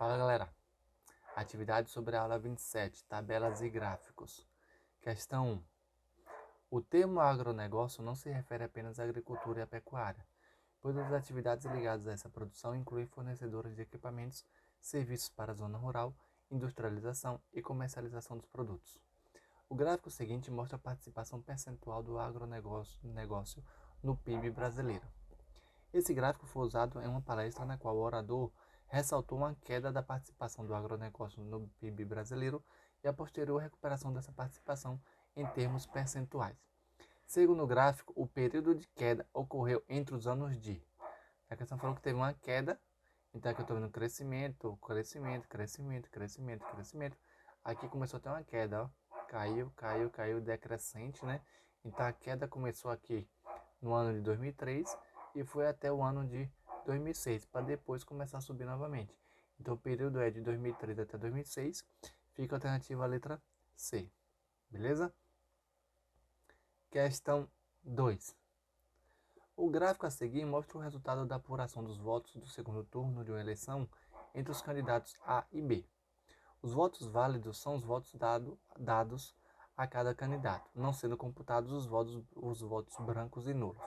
Fala galera, atividade sobre a aula 27, tabelas e gráficos. Questão 1. O termo agronegócio não se refere apenas à agricultura e à pecuária, pois as atividades ligadas a essa produção incluem fornecedores de equipamentos, serviços para a zona rural, industrialização e comercialização dos produtos. O gráfico seguinte mostra a participação percentual do agronegócio no PIB brasileiro. Esse gráfico foi usado em uma palestra na qual o orador ressaltou uma queda da participação do agronegócio no PIB brasileiro e a posterior recuperação dessa participação em termos percentuais. Segundo o gráfico, o período de queda ocorreu entre os anos de... A questão falou que teve uma queda, então aqui eu estou vendo crescimento. Aqui começou a ter uma queda, ó. Caiu, decrescente, né? Então a queda começou aqui no ano de 2003 e foi até o ano de 2006, para depois começar a subir novamente. Então o período é de 2003 até 2006, fica a alternativa a letra C, beleza? Questão 2. O gráfico a seguir mostra o resultado da apuração dos votos do segundo turno de uma eleição entre os candidatos A e B. Os votos válidos são os votos dados a cada candidato, não sendo computados os votos brancos e nulos.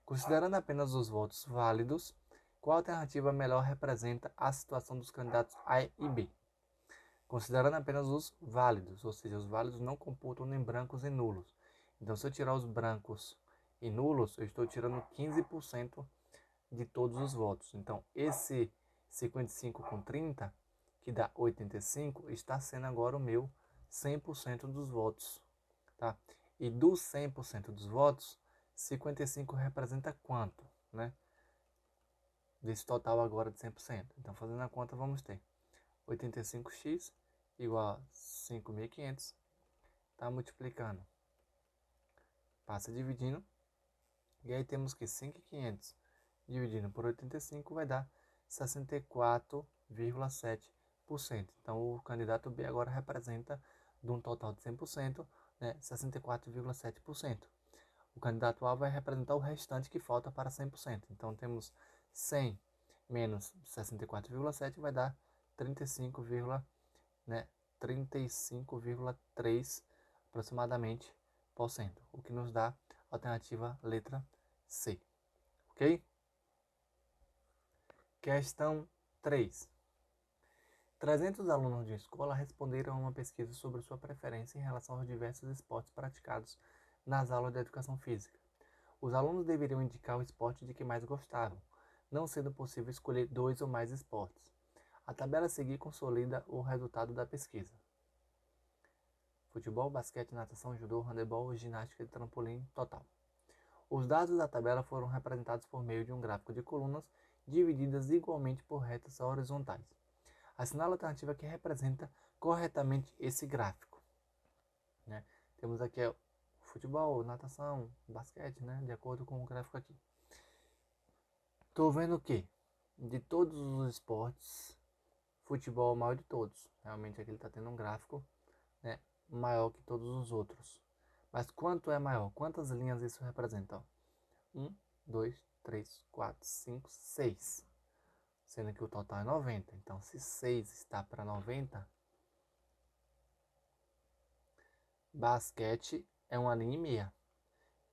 Considerando apenas os votos válidos, qual alternativa melhor representa a situação dos candidatos A e B? Considerando apenas os válidos, ou seja, os válidos não computam nem brancos e nulos. Então, se eu tirar os brancos e nulos, eu estou tirando 15% de todos os votos. Então, esse 55 com 30, que dá 85, está sendo agora o meu 100% dos votos. Tá? E dos 100% dos votos, 55 representa quanto, né? Desse total agora de 100%. Então, fazendo a conta, vamos ter 85x igual a 5.500. Tá multiplicando. Passa dividindo. E aí temos que 5.500 dividido por 85 vai dar 64,7%. Então, o candidato B agora representa, de um total de 100%, né, 64,7%. O candidato A vai representar o restante que falta para 100%. Então, temos 100 menos 64,7 vai dar 35,3 aproximadamente por cento, o que nos dá a alternativa letra C. Ok? Questão 3. 300 alunos de escola responderam a uma pesquisa sobre sua preferência em relação aos diversos esportes praticados nas aulas de educação física. Os alunos deveriam indicar o esporte de que mais gostavam, não sendo possível escolher 2 ou mais esportes. A tabela a seguir consolida o resultado da pesquisa. Futebol, basquete, natação, judô, handebol, ginástica de trampolim, total. Os dados da tabela foram representados por meio de um gráfico de colunas divididas igualmente por retas horizontais. Assinale a alternativa que representa corretamente esse gráfico. Né? Temos aqui futebol, natação, basquete, né? De acordo com o gráfico aqui. Estou vendo que de todos os esportes, futebol é o maior de todos. Realmente aqui ele está tendo um gráfico, né, maior que todos os outros. Mas quanto é maior? Quantas linhas isso representa? 1, 2, 3, 4, 5, 6. Sendo que o total é 90. Então, se 6 está para 90, basquete é uma linha e meia.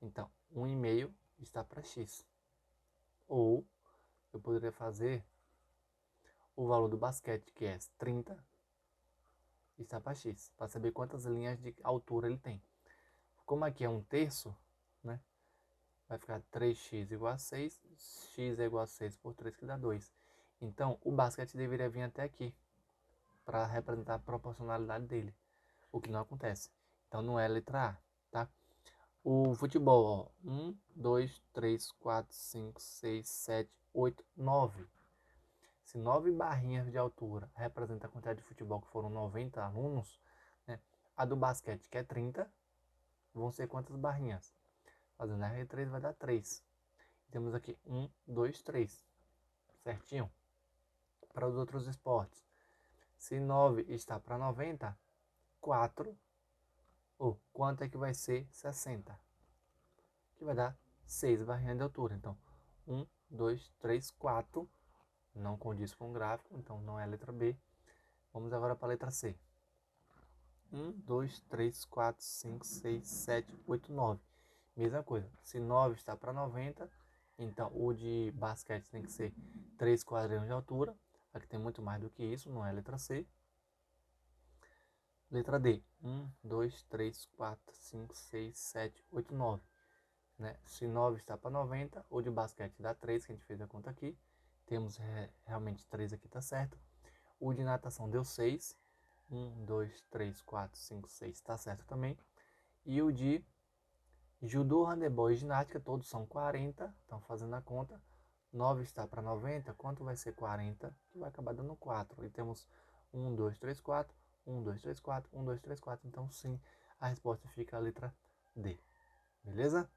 Então, 1,5 está para x. Ou, eu poderia fazer o valor do basquete, que é 30, está para x. Para saber quantas linhas de altura ele tem. Como aqui é um terço, né? Vai ficar 3x igual a 6. X é igual a 6 por 3, que dá 2. Então, o basquete deveria vir até aqui, para representar a proporcionalidade dele, o que não acontece. Então, não é a letra A, tá? O futebol, ó, 1, 2, 3, 4, 5, 6, 7, 8, 9. Se 9 barrinhas de altura representa a quantidade de futebol, que foram 90 alunos, né? A do basquete, que é 30, vão ser quantas barrinhas? Fazendo R3 vai dar 3. Temos aqui 1, 2, 3. Certinho? Para os outros esportes. Se 9 está para 90, 4. Quanto é que vai ser 60? Que vai dar 6 barrinhas de altura. Então, 1, 2, 3, 4 não condiz com o gráfico, então não é a letra B. Vamos agora para a letra C. 1, 2, 3, 4, 5, 6, 7, 8, 9. Mesma coisa, se 9 está para 90, então o de basquete tem que ser 3 quadrilhões de altura. Aqui tem muito mais do que isso, não é a letra C. Letra D. 1, 2, 3, 4, 5, 6, 7, 8, 9. Né? Se 9 está para 90, o de basquete dá 3, que a gente fez a conta aqui. Temos realmente 3 aqui, tá certo. O de natação deu 6. 1, 2, 3, 4, 5, 6, tá certo também. E o de judô, handebol e ginástica, todos são 40. Então, fazendo a conta, 9 está para 90, quanto vai ser 40? Que vai acabar dando 4. E temos 1, 2, 3, 4, 1, 2, 3, 4, 1, 2, 3, 4. Então, sim, a resposta fica a letra D. Beleza?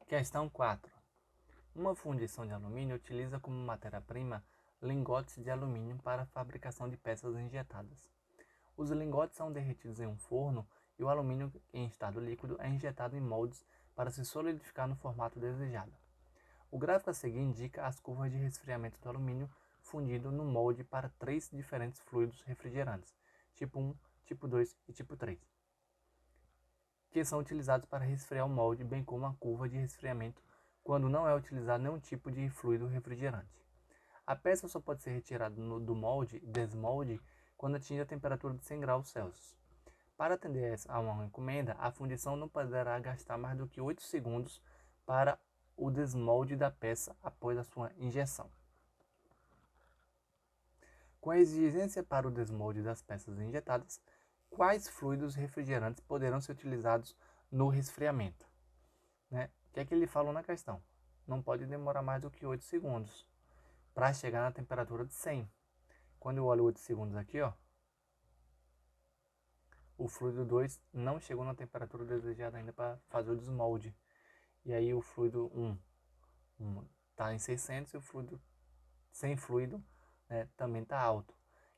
Questão 4. Uma fundição de alumínio utiliza como matéria-prima lingotes de alumínio para a fabricação de peças injetadas. Os lingotes são derretidos em um forno e o alumínio em estado líquido é injetado em moldes para se solidificar no formato desejado. O gráfico a seguir indica as curvas de resfriamento do alumínio fundido no molde para 3 diferentes fluidos refrigerantes, tipo 1, tipo 2 e tipo 3, que são utilizados para resfriar o molde, bem como a curva de resfriamento quando não é utilizado nenhum tipo de fluido refrigerante. A peça só pode ser retirada do molde, desmolde, quando atinge a temperatura de 100 graus Celsius. Para atender a uma encomenda, a fundição não poderá gastar mais do que 8 segundos para o desmolde da peça após a sua injeção. Com a exigência para o desmolde das peças injetadas, quais fluidos refrigerantes poderão ser utilizados no resfriamento? Né? O que é que ele falou na questão? Não pode demorar mais do que 8 segundos para chegar na temperatura de 100. Quando eu olho 8 segundos aqui, ó, o fluido 2 não chegou na temperatura desejada ainda para fazer o desmolde. E aí o fluido 1 está em 600 e o fluido sem fluido, né, também está alto.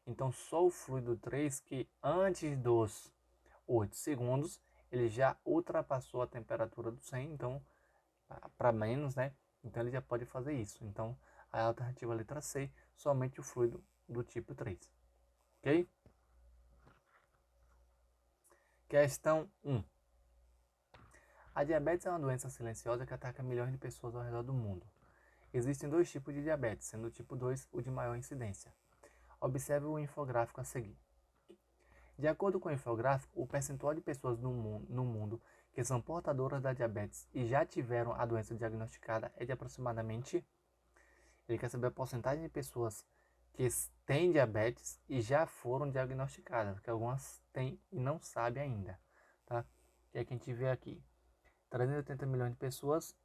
Então só o fluido 3 que antes dos 8 segundos ele já ultrapassou a temperatura do 100, então para menos, né? Então ele já pode fazer isso. Então a alternativa letra C, somente o fluido do tipo 3. Ok? Questão 1. A diabetes é uma doença silenciosa que ataca milhões de pessoas ao redor do mundo. Existem 2 tipos de diabetes, sendo o tipo 2 o de maior incidência. Observe o infográfico a seguir. De acordo com o infográfico, o percentual de pessoas no mundo que são portadoras da diabetes e já tiveram a doença diagnosticada é de aproximadamente... Ele quer saber a porcentagem de pessoas que têm diabetes e já foram diagnosticadas, porque algumas têm e não sabem ainda. Tá? E é que a gente vê aqui. 380 milhões de pessoas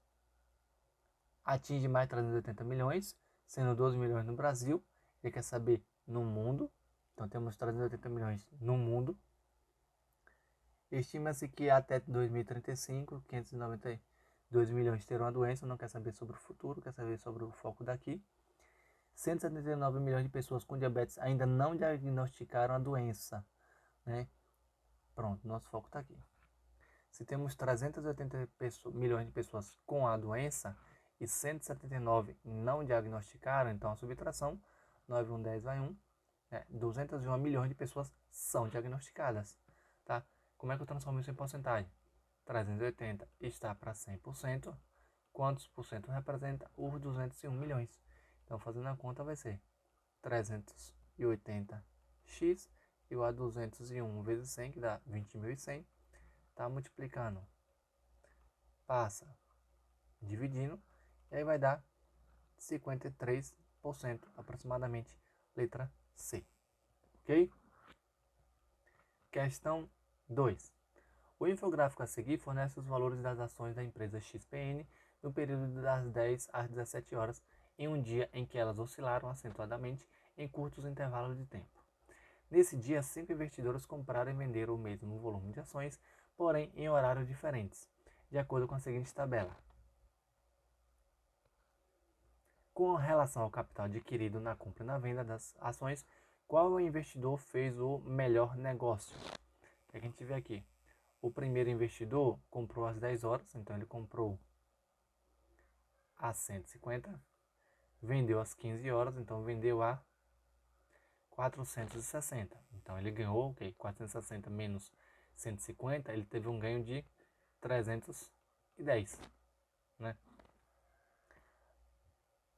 atinge mais 380 milhões, sendo 12 milhões no Brasil. Ele quer saber no mundo. Então temos 380 milhões no mundo. Estima-se que até 2035, 592 milhões terão a doença. Não quer saber sobre o futuro, quer saber sobre o foco daqui. 179 milhões de pessoas com diabetes ainda não diagnosticaram a doença. Né? Pronto, nosso foco está aqui. Se temos 380 milhões de pessoas com a doença e 179 não diagnosticaram, então a subtração, 9, 1, 10 vai 1, 201 milhões de pessoas são diagnosticadas. Tá? Como é que eu transformo isso em porcentagem? 380 está para 100%. Quantos por cento representa os 201 milhões? Então, fazendo a conta, vai ser 380x igual a 201 vezes 100, que dá 20.100. Tá multiplicando. Passa dividindo. E aí vai dar 53% aproximadamente. Letra C. Ok? Questão 2. O infográfico a seguir fornece os valores das ações da empresa XPN no período das 10 às 17 horas, em um dia em que elas oscilaram acentuadamente em curtos intervalos de tempo. Nesse dia, 5 investidores compraram e venderam o mesmo volume de ações, porém em horários diferentes, de acordo com a seguinte tabela. Com relação ao capital adquirido na compra e na venda das ações, qual investidor fez o melhor negócio? O que a gente vê aqui? O primeiro investidor comprou às 10 horas, então ele comprou a 150. vendeu às 15 horas, então vendeu a 460. Então ele ganhou, ok, 460 menos 150, ele teve um ganho de 310, né?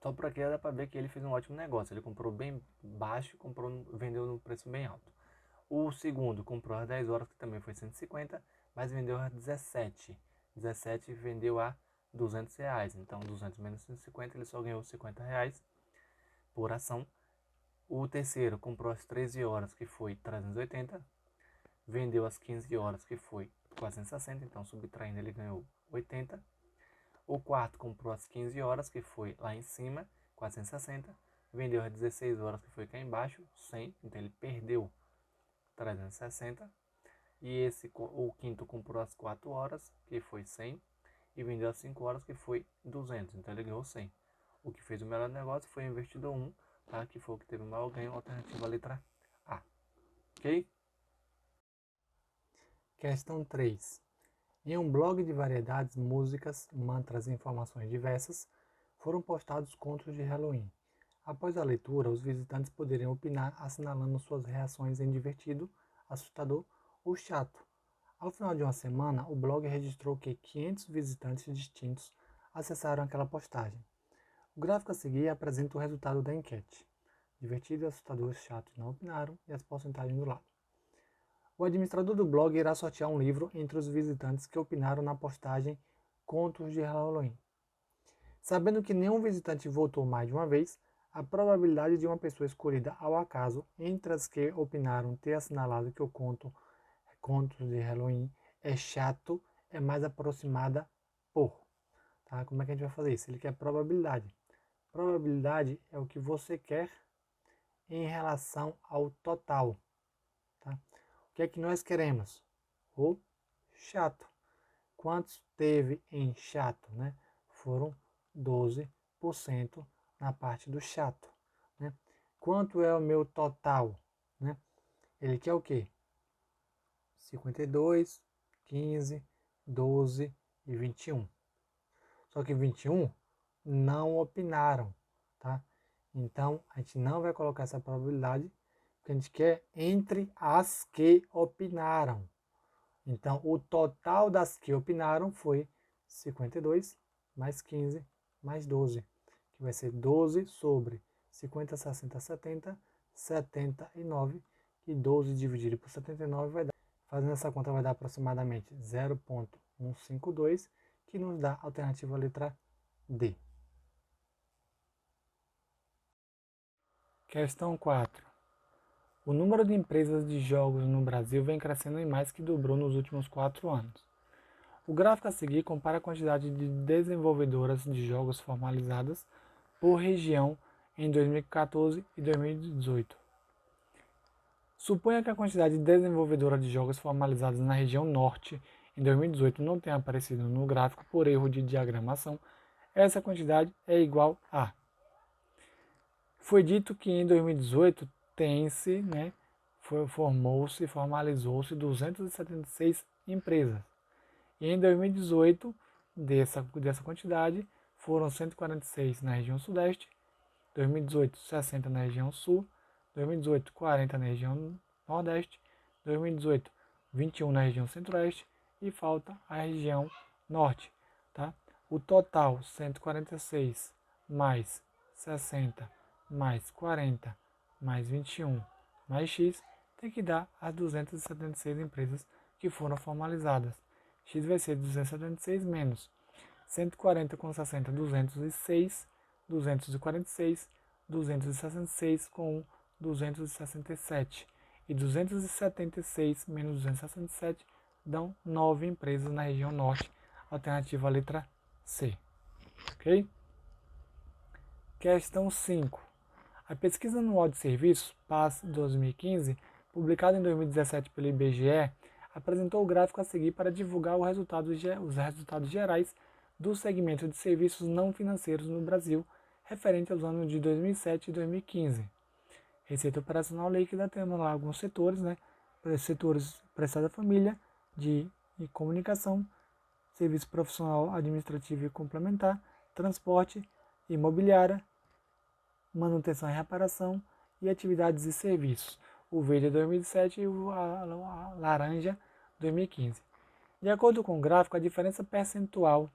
Só por aqui dá para ver que ele fez um ótimo negócio. Ele comprou bem baixo e vendeu no preço bem alto. O segundo comprou às 10 horas, que também foi 150, mas vendeu às 17. 17 vendeu a R$ 200. Então 200 menos 150, ele só ganhou R$ 50 por ação. O terceiro comprou às 13 horas, que foi 380. Vendeu às 15 horas, que foi 460. Então subtraindo ele ganhou 80. O quarto comprou às 15 horas, que foi lá em cima, 460. Vendeu às 16 horas, que foi cá embaixo, 100. Então ele perdeu 360. E o quinto comprou às 4 horas, que foi 100. E vendeu às 5 horas, que foi 200. Então ele ganhou 100. O que fez o melhor negócio foi o investidor 1, tá? Que foi o que teve o maior ganho, alternativa à letra A. Ok? Questão 3. Em um blog de variedades, músicas, mantras e informações diversas, foram postados contos de Halloween. Após a leitura, os visitantes poderiam opinar assinalando suas reações em divertido, assustador ou chato. Ao final de uma semana, o blog registrou que 500 visitantes distintos acessaram aquela postagem. O gráfico a seguir apresenta o resultado da enquete. Divertido, assustador, chato não opinaram e as porcentagens do lado. O administrador do blog irá sortear um livro entre os visitantes que opinaram na postagem Contos de Halloween. Sabendo que nenhum visitante votou mais de uma vez, a probabilidade de uma pessoa escolhida ao acaso entre as que opinaram ter assinalado que o Contos de Halloween é chato é mais aproximada por. Tá? Como é que a gente vai fazer isso? Ele quer probabilidade. Probabilidade é o que você quer em relação ao total. Tá? O que é que nós queremos? O chato. Quantos teve em chato? Né? Foram 12% na parte do chato. Né? Quanto é o meu total? Né? Ele quer o quê? 52, 15, 12 e 21. Só que 21 não opinaram, tá? Então, a gente não vai colocar essa probabilidade, porque a gente quer entre as que opinaram. Então, o total das que opinaram foi 52 mais 15 mais 12, que vai ser 12 sobre 50, 60, 70, 79, e 12 dividido por 79 vai dar, fazendo essa conta vai dar aproximadamente 0,152, que nos dá a alternativa letra D. Questão 4. O número de empresas de jogos no Brasil vem crescendo e mais que dobrou nos últimos 4 anos. O gráfico a seguir compara a quantidade de desenvolvedoras de jogos formalizadas por região em 2014 e 2018. Suponha que a quantidade de desenvolvedoras de jogos formalizadas na região norte em 2018 não tenha aparecido no gráfico por erro de diagramação. Essa quantidade é igual a. Foi dito que em 2018 tem-se, formalizou-se 276 empresas. E em 2018, dessa quantidade, foram 146 na região sudeste, 2018, 60 na região sul, 2018, 40 na região nordeste, 2018, 21 na região centro-oeste e falta a região norte. Tá? O total, 146 mais 60 mais 40 mais 21 mais x, tem que dar as 276 empresas que foram formalizadas. X vai ser 276 menos 140 com 60, 206, 246, 266 com 1, 267. E 276 menos 267 dão 9 empresas na região norte, alternativa a letra C. Ok? Questão 5. A pesquisa anual de serviços, PAS 2015, publicada em 2017 pelo IBGE, apresentou o gráfico a seguir para divulgar os resultados gerais do segmento de serviços não financeiros no Brasil, referente aos anos de 2007 e 2015. Receita operacional líquida, temos lá alguns setores, setores prestados à família, de comunicação, serviço profissional, administrativo e complementar, transporte, imobiliária, manutenção e reparação e atividades e serviços. O verde é 2007 e a laranja 2015. De acordo com o gráfico, a diferença percentual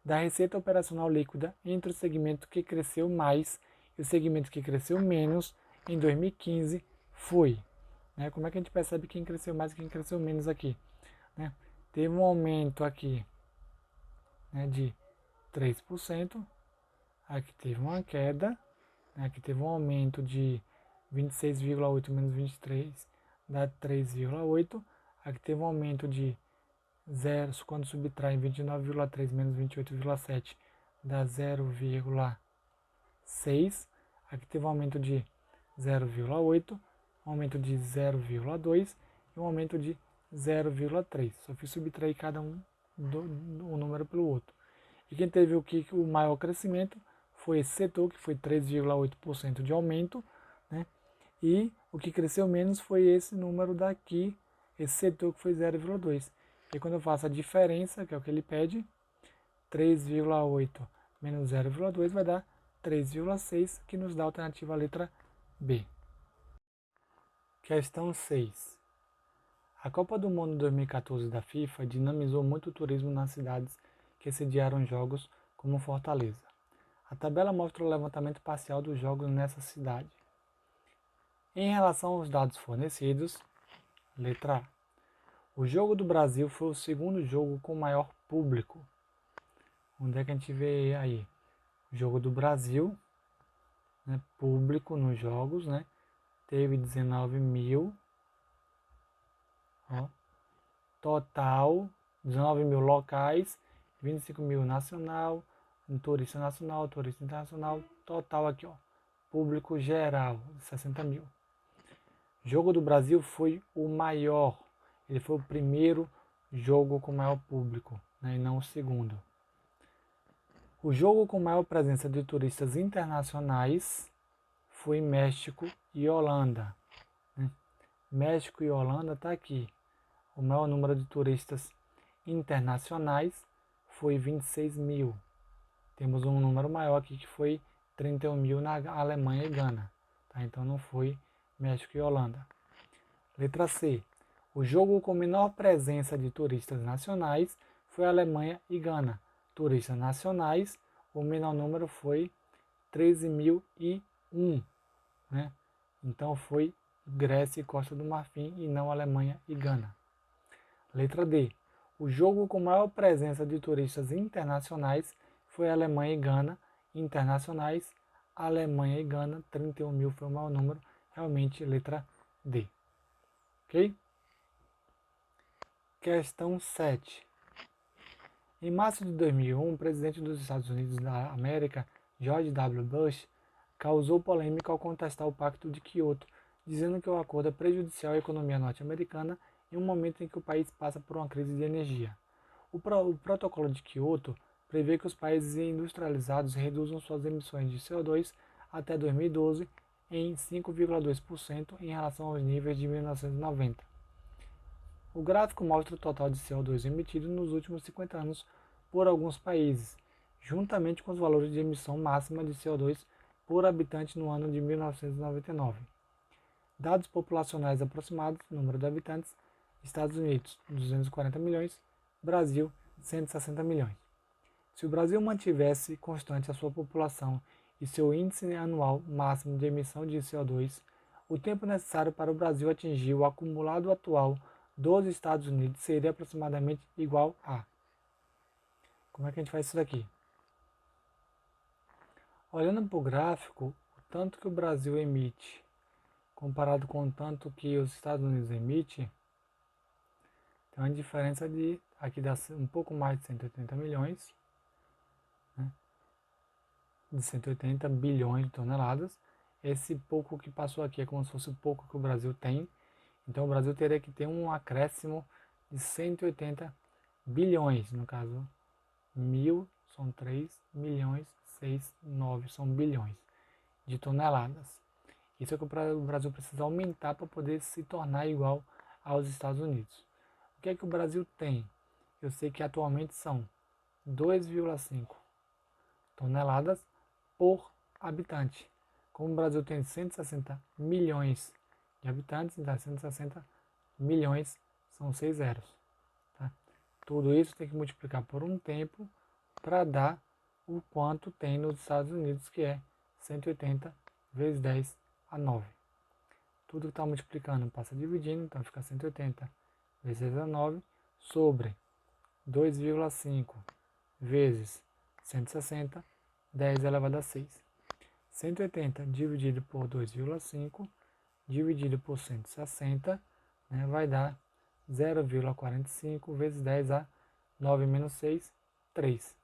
da receita operacional líquida entre o segmento que cresceu mais e o segmento que cresceu menos em 2015 foi. Como é que a gente percebe quem cresceu mais e quem cresceu menos aqui? Teve um aumento aqui de 3%, aqui teve uma queda, aqui teve um aumento de 26,8 menos 23 dá 3,8, aqui teve um aumento de 0, quando subtrai 29,3 menos 28,7 dá 0,6, aqui teve um aumento de 0,8, um aumento de 0,2 e um aumento de 0,3. Só fiz subtrair cada um um número pelo outro. E quem teve o maior crescimento foi esse setor, que foi 3,8% de aumento, né? E o que cresceu menos foi esse número daqui, esse setor que foi 0,2. E quando eu faço a diferença, que é o que ele pede, 3,8 menos 0,2 vai dar 3,6, que nos dá a alternativa letra B. Questão 6. A Copa do Mundo 2014 da FIFA dinamizou muito o turismo nas cidades que sediaram jogos como Fortaleza. A tabela mostra o levantamento parcial dos jogos nessa cidade. Em relação aos dados fornecidos, letra A. O Jogo do Brasil foi o segundo jogo com maior público. Onde é que a gente vê aí? O Jogo do Brasil, público nos jogos, teve 19 mil. Total, 19 mil locais, 25 mil nacional, turista nacional, turista internacional, total aqui, público geral, 60 mil. Jogo do Brasil foi o maior, ele foi o primeiro jogo com maior público, e não o segundo. O jogo com maior presença de turistas internacionais foi México e Holanda. México e Holanda está aqui. O maior número de turistas internacionais foi 26 mil. Temos um número maior aqui que foi 31 mil na Alemanha e Gana. Então não foi México e Holanda. Letra C. O jogo com menor presença de turistas nacionais foi Alemanha e Gana. Turistas nacionais, o menor número foi 13.001. Então foi Grécia e Costa do Marfim e não Alemanha e Gana. Letra D. O jogo com maior presença de turistas internacionais foi Alemanha e Gana. Internacionais, Alemanha e Gana, 31 mil foi o maior número. Realmente, letra D. Ok? Questão 7. Em março de 2001, o presidente dos Estados Unidos da América, George W. Bush, causou polêmica ao contestar o Pacto de Quioto, dizendo que o acordo é prejudicial à economia norte-americana em um momento em que o país passa por uma crise de energia. O protocolo de Quioto prevê que os países industrializados reduzam suas emissões de CO2 até 2012 em 5,2% em relação aos níveis de 1990. O gráfico mostra o total de CO2 emitido nos últimos 50 anos por alguns países, juntamente com os valores de emissão máxima de CO2 por habitante no ano de 1999. Dados populacionais aproximados, número de habitantes, Estados Unidos, 240 milhões, Brasil, 160 milhões. Se o Brasil mantivesse constante a sua população e seu índice anual máximo de emissão de CO2, o tempo necessário para o Brasil atingir o acumulado atual dos Estados Unidos seria aproximadamente igual a... Como é que a gente faz isso daqui? Olhando para o gráfico, o tanto que o Brasil emite comparado com o tanto que os Estados Unidos emitem, tem uma diferença de, aqui dá um pouco mais de 180 milhões, de 180 bilhões de toneladas. Esse pouco que passou aqui é como se fosse o pouco que o Brasil tem. Então o Brasil teria que ter um acréscimo de 180 bilhões, no caso, 1000 são 3 milhões, 6, 9 são bilhões de toneladas. Isso é que o Brasil precisa aumentar para poder se tornar igual aos Estados Unidos. O que é que o Brasil tem? Eu sei que atualmente são 2,5 toneladas por habitante. Como o Brasil tem 160 milhões de habitantes, então 160 milhões são 6 zeros. Tá? Tudo isso tem que multiplicar por um tempo para dar o quanto tem nos Estados Unidos, que é 180 vezes 10 a 9. Tudo que está multiplicando passa dividindo, então fica 180 vezes 10 a 9 sobre 2,5 vezes 160, 10 elevado a 6. 180 dividido por 2,5 dividido por 160, né, vai dar 0,45 vezes 10 a 9 menos 6, 3.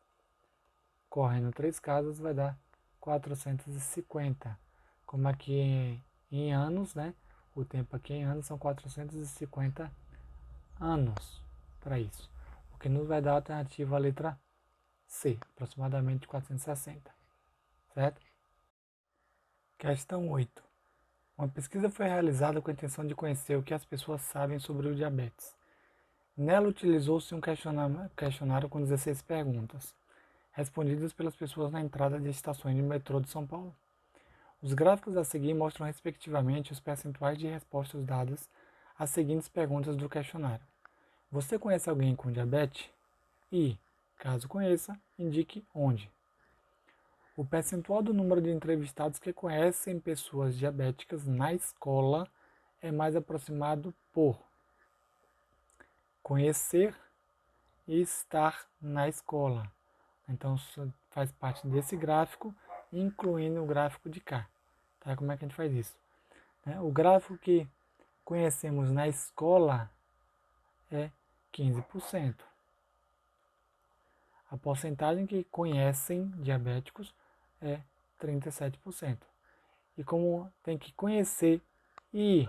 Correndo 3 casas vai dar 450. Como aqui em anos, né? O tempo aqui em anos são 450 anos para isso. O que nos vai dar a alternativa a letra C, aproximadamente 460. Certo? Questão 8. Uma pesquisa foi realizada com a intenção de conhecer o que as pessoas sabem sobre o diabetes. Nela utilizou-se um questionário com 16 perguntas, respondidas pelas pessoas na entrada de estações de metrô de São Paulo. Os gráficos a seguir mostram respectivamente os percentuais de respostas dadas às seguintes perguntas do questionário. Você conhece alguém com diabetes? E, caso conheça, indique onde. O percentual do número de entrevistados que conhecem pessoas diabéticas na escola é mais aproximado por conhecer e estar na escola. Então, isso faz parte desse gráfico, incluindo o gráfico de cá. Tá? Como é que a gente faz isso? O gráfico que conhecemos na escola é 15%. A porcentagem que conhecem diabéticos é 37%. E como tem que conhecer e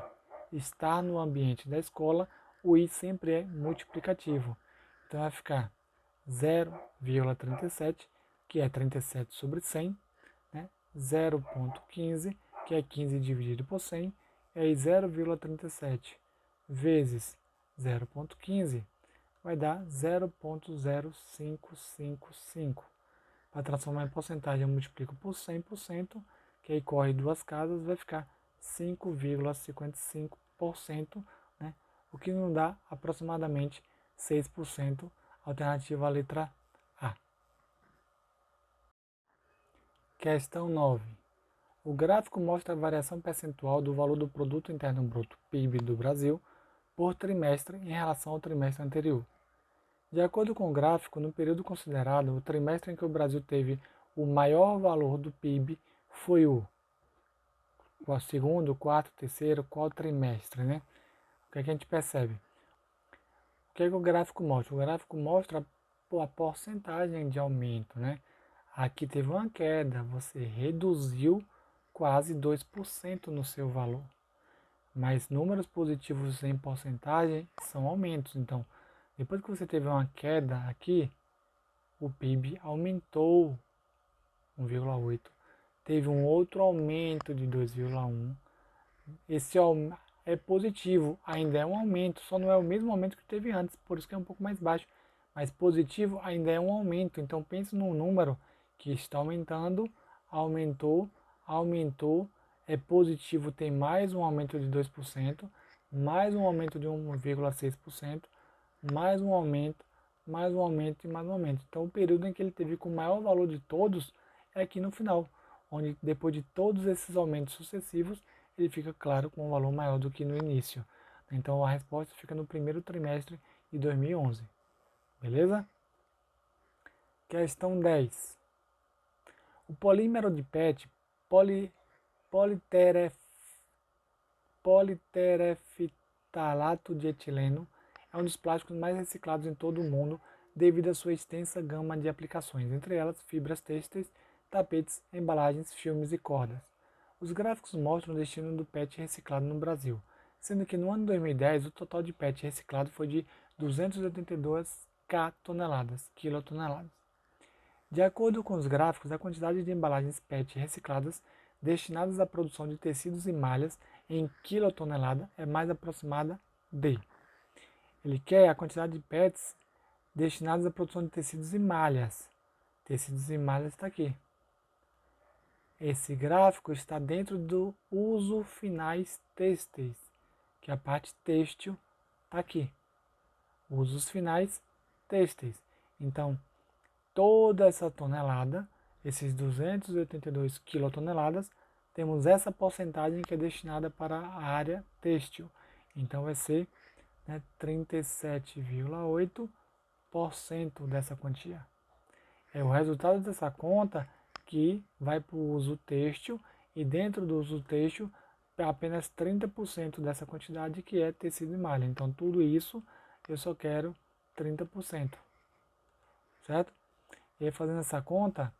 estar no ambiente da escola, o I sempre é multiplicativo. Então vai ficar 0,37, que é 37 sobre 100, né? 0,15, que é 15 dividido por 100, e aí 0,37 vezes 0,15 vai dar 0,0555. Para transformar em porcentagem, eu multiplico por 100%, que aí corre duas casas, vai ficar 5,55%, né? O que nos dá aproximadamente 6%, alternativa à letra A. Questão 9. O gráfico mostra a variação percentual do valor do Produto Interno Bruto, PIB, do Brasil, por trimestre em relação ao trimestre anterior. De acordo com o gráfico, no período considerado, o trimestre em que o Brasil teve o maior valor do PIB foi o segundo, quarto, terceiro, qual trimestre, né? O que é que a gente percebe? O que é que o gráfico mostra? O gráfico mostra a porcentagem de aumento, né? Aqui teve uma queda, você reduziu quase 2% no seu valor. Mas números positivos em porcentagem são aumentos, então depois que você teve uma queda aqui, o PIB aumentou 1,8. Teve um outro aumento de 2,1. Esse é positivo, ainda é um aumento, só não é o mesmo aumento que teve antes, por isso que é um pouco mais baixo. Mas positivo ainda é um aumento, então pense num número que está aumentando, aumentou, aumentou, é positivo, tem mais um aumento de 2%, mais um aumento de 1,6%, mais um aumento, mais um aumento e mais um aumento. Então, o período em que ele teve com o maior valor de todos é aqui no final, onde depois de todos esses aumentos sucessivos, ele fica, claro, com um valor maior do que no início. Então, a resposta fica no primeiro trimestre de 2011. Beleza? Questão 10. O polímero de PET, politerefitalato de etileno, é um dos plásticos mais reciclados em todo o mundo devido à sua extensa gama de aplicações, entre elas fibras têxteis, tapetes, embalagens, filmes e cordas. Os gráficos mostram o destino do PET reciclado no Brasil, sendo que no ano 2010 o total de PET reciclado foi de 282 quilotoneladas. De acordo com os gráficos, a quantidade de embalagens PET recicladas destinadas à produção de tecidos e malhas em quilotonelada é mais aproximada de. Ele quer a quantidade de PETs destinadas à produção de tecidos e malhas. Tecidos e malhas está aqui. Esse gráfico está dentro do uso finais têxteis, que a parte têxtil está aqui. Usos finais têxteis. Então, toda essa tonelada, esses 282 quilotoneladas, temos essa porcentagem que é destinada para a área têxtil. Então, vai ser 37,8% dessa quantia. É o resultado dessa conta que vai para o uso têxtil e dentro do uso têxtil apenas 30% dessa quantidade que é tecido e malha. Então tudo isso eu só quero 30%, certo? E aí, fazendo essa conta,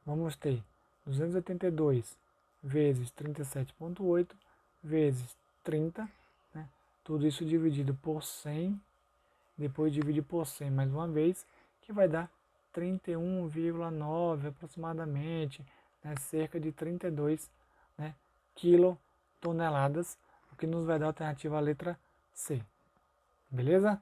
vamos ter 282 vezes 37,8 vezes 30, né? Tudo isso dividido por 100, depois dividir por 100 mais uma vez, que vai dar 31,9 aproximadamente, né? Cerca de 32, né, quilotoneladas, o que nos vai dar a alternativa a letra C. Beleza?